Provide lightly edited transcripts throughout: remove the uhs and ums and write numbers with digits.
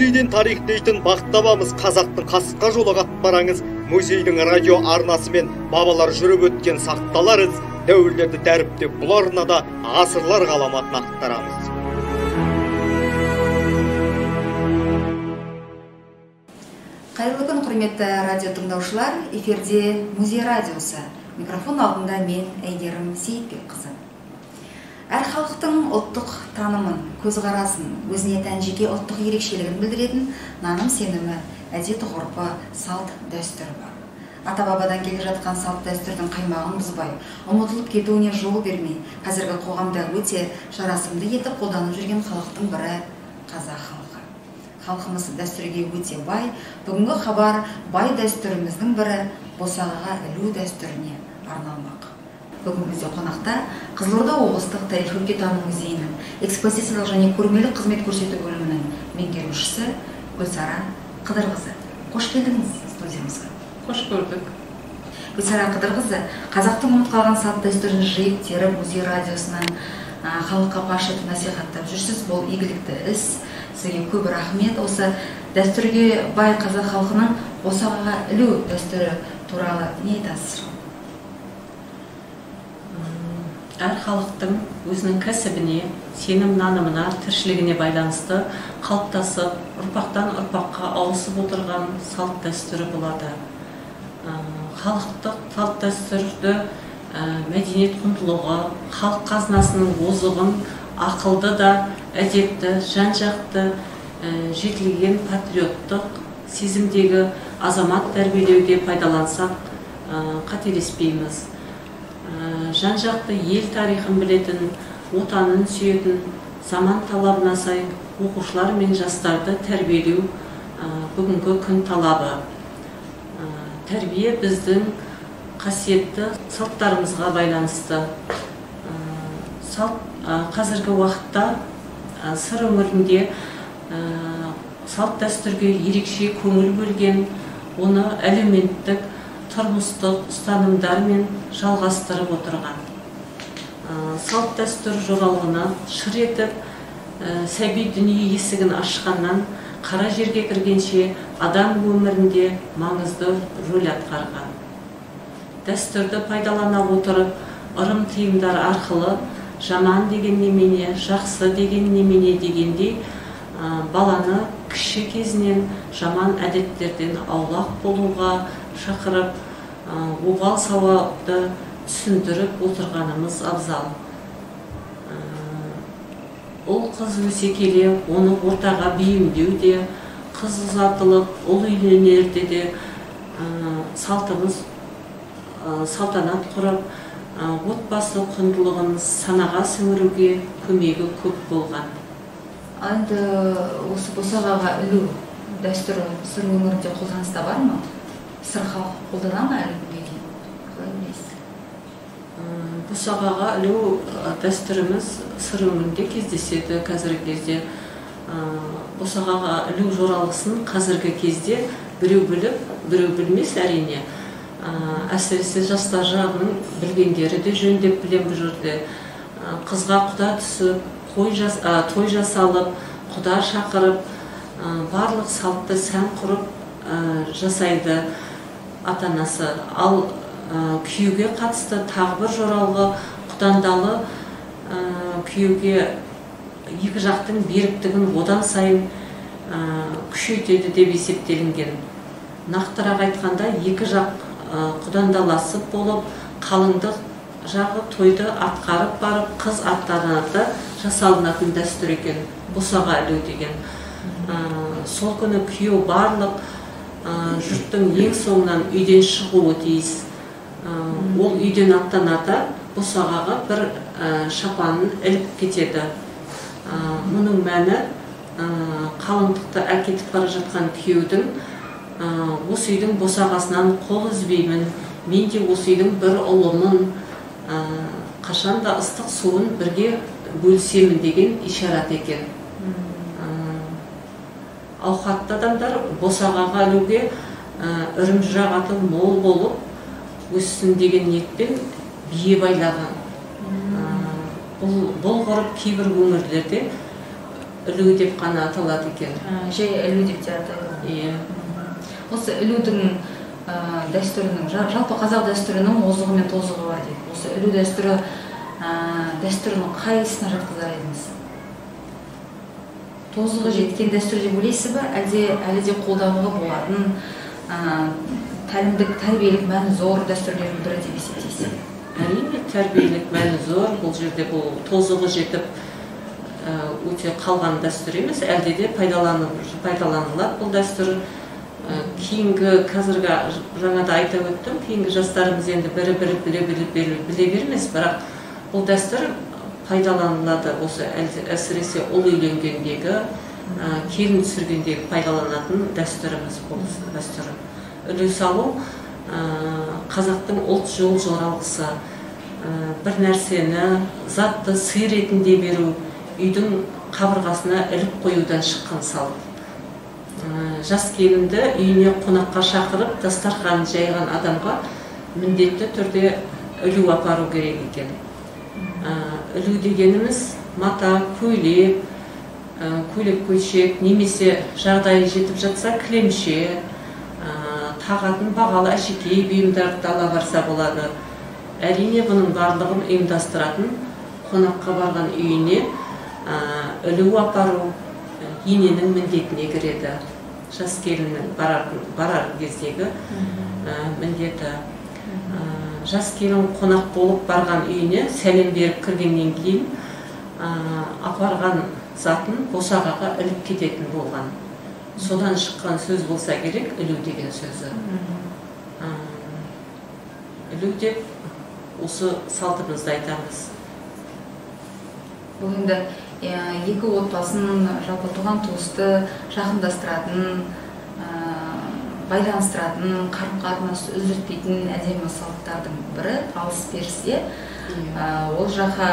музейден тарих дейтін бақтабамыз қазақтың қасқа жолы қатпараңыз. Музейдің радио арнасы мен бабалар жүріп өткен сақталар із, дәуірлерді дәріптеп бұл арнада ғасырлар ғаламатын ақтарамыз. Қайырлы күн, құрметті радио тыңдаушылар, эфирде Музей радиосы. Микрофон алдында мен Әйгерім Сейітбекқызы. Әр халықтың ұлттық танымын, көзқарасын, өзіне тән жеке ұлттық ерекшелігін білдіретін наным сенімі, әдет ғұрпы, салт дәстүрі бар. Ата-бабадан келе жатқан салт дәстүрдің қаймағын бұзбай, ұмытылып кетуіне жол бермей, қазіргі қоғамда өте жарасымды етіп қолданып жүрген халықтың бірі қазақ халқы. Халқымыз дәстүрге өте бай, бүгінгі хабар бай дәстүріміздің бірі босағаға ілу дәстүріне арналмақ. Бүгін бізде қонақта Қызылорда облыстық тарих-өлкетану музейінің экспозициялық және көрмелік қызмет көрсету бөлімінің меңгерушісі Гүлсара Қыдырқызы. Қош келдіңіз студиямызға. Қош көрдік. Гүлсара Қыдырқызы, қазақтың ұмыт қалған салт дәстүрін жиып теріп Музей радиосынан халыққа паш етіп насихаттап жүрсіз. Бұл игілікті іс. Сізге көп рахмет. Осы дәстүрге бай қазақ халқының босағаға ілу дәстүрі туралы не айтасыз? Әр халықтың өзінің кәсібіне, сенім нанымына, тіршілігіне байланысты қалыптасып, ұрпақтан ұрпаққа ауысып отырған салт дәстүрі болады. Халықтық салт дәстүрді мәдениет құндылығы, халық қазынасының озығын, ақылды да, әдепті, жан-жақты, жетілген патриоттық сезімдегі азамат тәрбиелеуде пайдалансақ, қателеспейміз. Жан-жақты ел тарихын білетін, отанын сүйетін, заман талабына сай оқушылар мен жастарды тәрбиелеу бүгінгі күн талабы. Тәрбие біздің қасиетті салттарымызға байланысты. Қазіргі уақытта сыр өңірінде салт дәстүрге ерекше көңіл бөлген, оны әлеуметтік тұрмыстық ұстанымдармен жалғастырып отырған. Салт дәстүр жоралғыны шыр етіп, сәби дүние есігін ашқаннан қара жерге кіргенше адам өмірінде маңызды рөл атқарған. Дәстүрді пайдалана отырып, ырым тыйымдар арқылы жаман деген немене, жақсы деген немене дегендей баланы кіші кезінен жаман әдеттерден аулақ болуға шақырып, обал сауапты түсіндіріп отырғанымыз абзал. Ұл қыз өсе келе, оны ортаға бейімдеу де, қыз ұзатылып, ұл үйленерде де салтанат құрып, отбасы құндылығын санаға сіңіруге көмегі көп болған. Енді осы босағаға ілу дәстүрі сыр өңірінде қолданыста бар ма? Сыр халық қолдана ма әлі күнге дейін? Қалай білесіз? Босағаға ілу дәстүріміз сыр өңірінде кездеседі қазіргі кезде. Босағаға ілу жоралғысын қазіргі кезде біреу біліп, біреу білмес әрине. Әсіресе жастар жағының білгендері де жөндеп білем бұл жерде. Қызға құда түсіп, той жасалып, құда шақырып, барлық салтты сән құрып жасайды атанасы. Ал күйеуге қатысты тағы бір жоралғы құдандалы күйеуге екі жақтың беріктігін одан сайын күшейтеді деп есептелінген. Нақтырақ айтқанда екі жақ құдандаласып болып, қалыңдық жағы тойды атқарып барып, қыз аттанады жасалынатын дәстүр екен, босаға ілу деген. Сол күні күйеу барлық жұрттың ең соңынан үйден шығуы тиіс. Ол үйден аттанады, босағаға бір шапанын іліп кетеді. Мұның мәні қалыңдықты әкетіп бара жатқан күйеудің осы үйдің босағасынан қол үзбеймін, мен де осы үйдің бір ұлымын, қашанда ыстық суын бірге бөлісемін деген ишарат екен. Ауқатты адамдар босағаға ілуге үрім-жұрағаты мол болып, өссін деген ниетпен бие байлаған. Бұл ғұрып кейбір өңірлерде ілу деп қана аталады екен. Жай ілу деп те атайды. Иә. Осы ілудің дәстүрінің, жалпы қазақ дәстүрінің озығы мен тозығы бар дейді. Осы ілу дәстүрінің қайсысына жатқызар едіңіз? Тозығы жеткен дәстүр деп ойлайсыз ба, әлде де қолдануға болатын тәлімдік, тәрбиелік мәні зор дәстүрлердің бірі деп есептейсіз? Әрине, тәрбиелік мәні зор. Бұл жерде бұл тозығы жетіп өте қалған дәстүр емес, әлде де пайдаланылады бұл дәстүр. Кейінгі, қазіргі жаңада айта өттім, кейінгі жастарымыз енді бірі-бірі біле бермес, бірақ бұл дәстүр пайдаланылады. Осы әсіресе ұл үйленгендегі, келін түсіргендегі пайдаланатын дәстүріміз бұл дәстүр. Үлі салу қазақтың ұлт жол жоралғысы, бір нәрсені затты сый ретінде беру, үйдің қабырғасына іліп қоюдан шыққан салт. Жас келінді үйіне қонаққа шақырып, дастархан жайған адамға міндетті түрде үлу апару керек екен. Үлу дегеніміз мата, көйлек, көйлек-көшек, немесе жағдайы жетіп жатса кілемше, тағатын бағалы әшекей бұйымдарды ала барса болады. Әрине бұның барлығын ұйымдастыратын қонаққа барған үйіне үлу апару ененің міндетіне кіреді. Жас келіннің барар кездегі міндеті. Жас келін қонақ болып барған үйіне сәлем беріп кіргеннен кейін апарған затын босағаға іліп кететін болған. Содан шыққан сөз болса керек, үлу деген сөзі. Үлу деп осы салтымызды айтамыз. Бұл енді екі отбасын, жалпы туған туысты жақындастыратын, байланыстыратын, қарым-қатынасты үзілтпейтін әдемі салттардың бірі алыс-берісте. Ол жаққа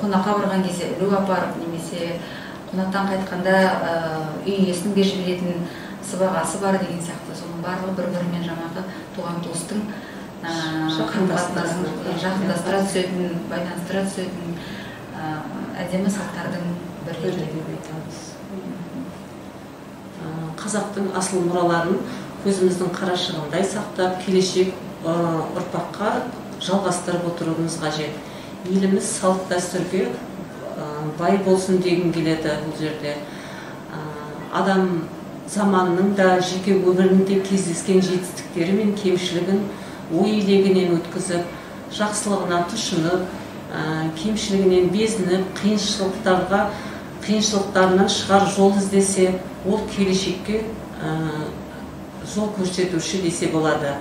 қонаққа барған кезде үлу апарып, немесе қонақтан қайтқанда үй иесінің беріп жіберетін сыбағасы бар деген сияқты. Соның барлығы бір-бірімен жаңағы туған туыстың қарым-қатынасын жақындастыра түсетін, байланыстыра түсетін әдемі салттардың бірі деп айтамыз. Қазақтың асыл мұраларын көзіміздің қарашығындай сақтап, келешек ұрпаққа жалғастырып отыруымыз қажет. Еліміз салт дәстүрге бай болсын деген келеді бұл жерде. Адам заманның да жеке өмірінде кездескен жетістіктері мен кемшілігін ой елегінен өткізіп, жақсылығына тұшынып, кемшілігінен безініп, қиыншылықтарынан шығар жол іздесе, ол келешекке жол көрсетуші десе болады.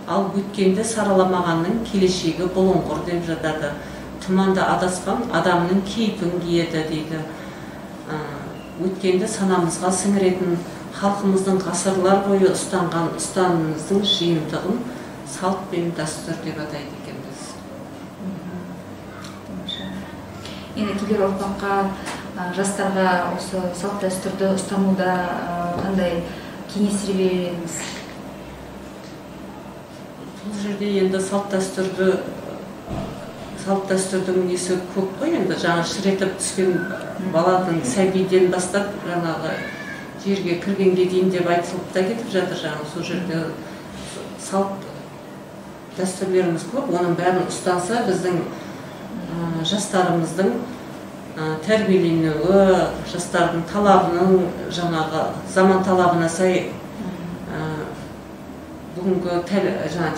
Ал өткенді сараламағанның келешегі бұлыңғыр деп жатады. Тұманда адасқан адамның кейпін киеді дейді. Өткенді санамызға сіңіретін, халқымыздың ғасырлар бойы ұстанған ұстанымымыздың жиынтығын салт пен дәстүр деп атайды екенбіз. Енді келер ұрпаққа, жастарға осы салт дәстүрді ұстануда қандай кеңестер берер едіңіз? Бұл жерде енді салт дәстүрдің несі көп қой, енді жаңа шіретіп түскен баланың сәбиден бастап жаңағы жерге кіргенге дейін деп айтылып та кетіп жатыр. Жаңағы сол жерде салт дәстүрлеріміз көп, оның бәрін ұстанса біздің жастарымыздың тәрбиеленуі, жастардың талабының жаңағы заман талабына сай бүгінгі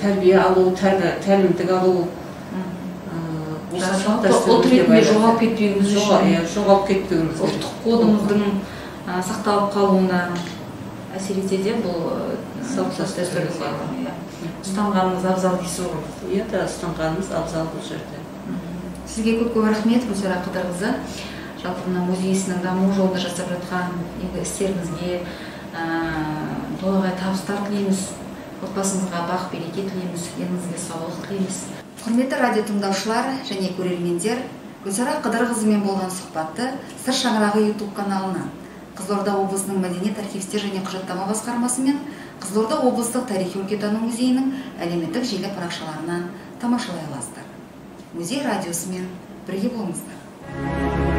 тәрбие алу, тәлімдік алу, ұлт ретінде жоғалып кетпеуіміз үшін, жоғалып кетпеуіміз керек. Ұлттық кодымыздың сақталып қалуына әсер етеді бұл салт дәстүрге. Ұстанғанымыз абзал дейсіз ғой. Иә, ұстанғанымыз абзал бұл жерде. Сізге көп рахмет, Гүлсара Қыдырқызы. Жалпы мына музей ісінің даму жолында жасап жатқан игі істеріңізге толағай табыстар тілейміз. Отбасыңызға бақ-береке тілейміз, деніңізге саулық тілейміз. Құрметті радио тыңдаушылар және көрермендер, Гүлсара Қыдырқызымен болған сұхбатты Сыр шаңырағы YouTube каналынан, Қызылорда облысының мәдениет архивистер және құжаттама басқармасы мен Қызылорда облыстық тарихи-өлкетану музейінің әлеуметтік желі парақшаларынан тамашалай аласыздар. Музей радиосымен бірге болыңыздар.